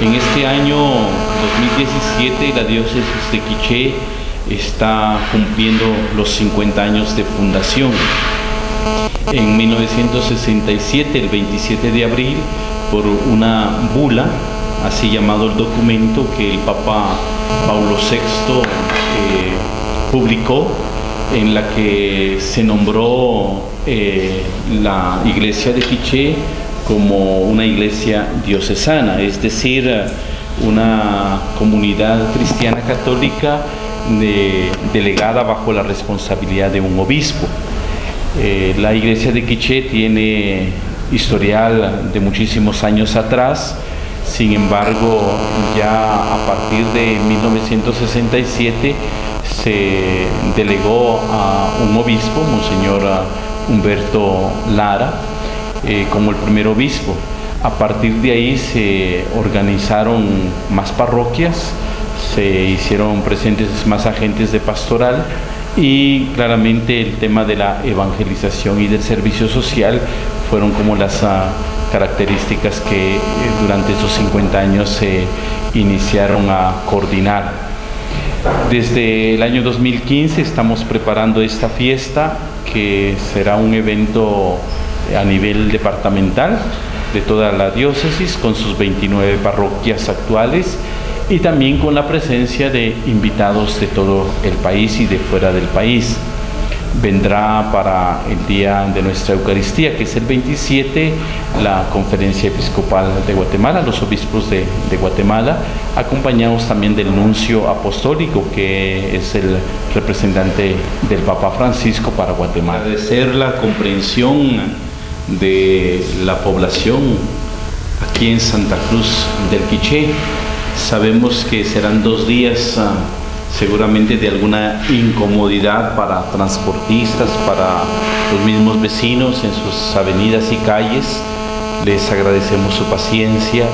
En este año 2017 la diócesis de Quiché está cumpliendo los 50 años de fundación. En 1967, el 27 de abril, por una bula, así llamado el documento que el Papa Paulo VI publicó, en la que se nombró la iglesia de Quiché como una iglesia diocesana, es decir, una comunidad cristiana católica delegada bajo la responsabilidad de un obispo. La iglesia de Quiché tiene historial de muchísimos años atrás. Sin embargo, ya a partir de 1967 se delegó a un obispo, Monseñor Humberto Lara, como el primer obispo. A partir de ahí se organizaron más parroquias, se hicieron presentes más agentes de pastoral y claramente el tema de la evangelización y del servicio social fueron como las características que durante estos 50 años se iniciaron a coordinar. Desde el año 2015 estamos preparando esta fiesta, que será un evento a nivel departamental de toda la diócesis, con sus 29 parroquias actuales y también con la presencia de invitados de todo el país y de fuera del país. Vendrá para el día de nuestra Eucaristía, que es el 27, la Conferencia Episcopal de Guatemala, los obispos de Guatemala, acompañados también del nuncio apostólico, que es el representante del Papa Francisco para Guatemala. Agradecer la comprensión de la población aquí en Santa Cruz del Quiché. Sabemos que serán 2 días seguramente de alguna incomodidad para transportistas, para los mismos vecinos en sus avenidas y calles. Les agradecemos su paciencia,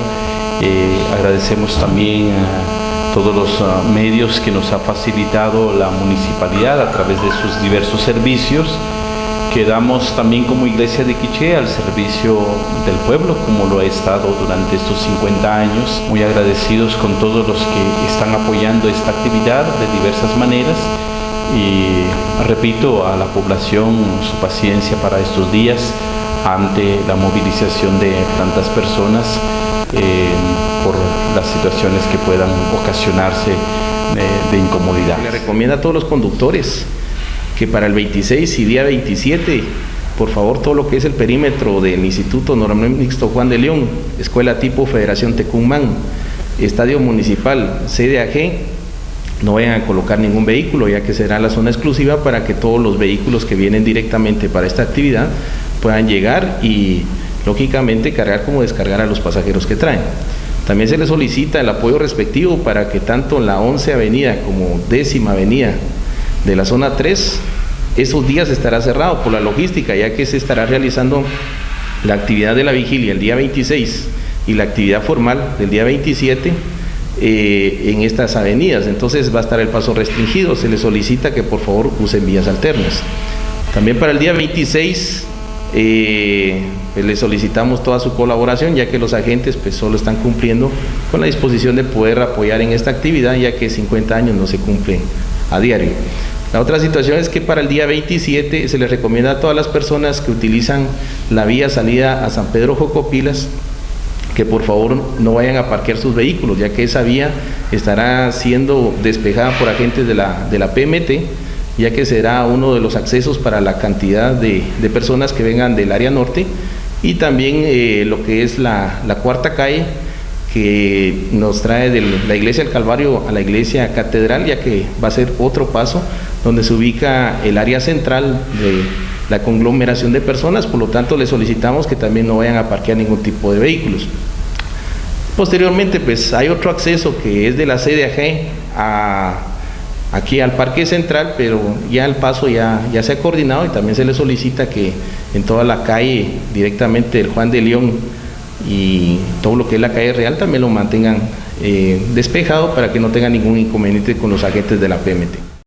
agradecemos también a todos los medios que nos ha facilitado la municipalidad a través de sus diversos servicios. Quedamos también como Iglesia de Quiché al servicio del pueblo, como lo ha estado durante estos 50 años. Muy agradecidos con todos los que están apoyando esta actividad de diversas maneras y repito a la población su paciencia para estos días ante la movilización de tantas personas por las situaciones que puedan ocasionarse de incomodidad. Le recomiendo a todos los conductores que para el 26 y día 27, por favor, todo lo que es el perímetro del Instituto Normal Mixto Juan de León, Escuela Tipo Federación Tecumán, Estadio Municipal, sede AG, no vayan a colocar ningún vehículo, ya que será la zona exclusiva para que todos los vehículos que vienen directamente para esta actividad puedan llegar y, lógicamente, cargar como descargar a los pasajeros que traen. También se les solicita el apoyo respectivo para que tanto la 11 Avenida como 10ª Avenida de la zona 3, esos días estará cerrado por la logística, ya que se estará realizando la actividad de la vigilia el día 26 y la actividad formal del día 27 en estas avenidas. Entonces va a estar el paso restringido. Se les solicita que por favor usen vías alternas. También para el día 26 les solicitamos toda su colaboración, ya que los agentes pues solo están cumpliendo con la disposición de poder apoyar en esta actividad, ya que 50 años no se cumplen a diario. La otra situación es que para el día 27 se les recomienda a todas las personas que utilizan la vía salida a San Pedro Jocopilas que por favor no vayan a parquear sus vehículos, ya que esa vía estará siendo despejada por agentes de la PMT, ya que será uno de los accesos para la cantidad de personas que vengan del área norte, y también lo que es la cuarta calle, que nos trae de la iglesia del Calvario a la iglesia catedral, ya que va a ser otro paso donde se ubica el área central de la conglomeración de personas. Por lo tanto, les solicitamos que también no vayan a parquear ningún tipo de vehículos. Posteriormente, pues hay otro acceso que es de la sede AG aquí al parque central, pero ya el paso ya se ha coordinado, y también se les solicita que en toda la calle directamente del Juan de León y todo lo que es la calle Real también lo mantengan despejado para que no tengan ningún inconveniente con los agentes de la PMT.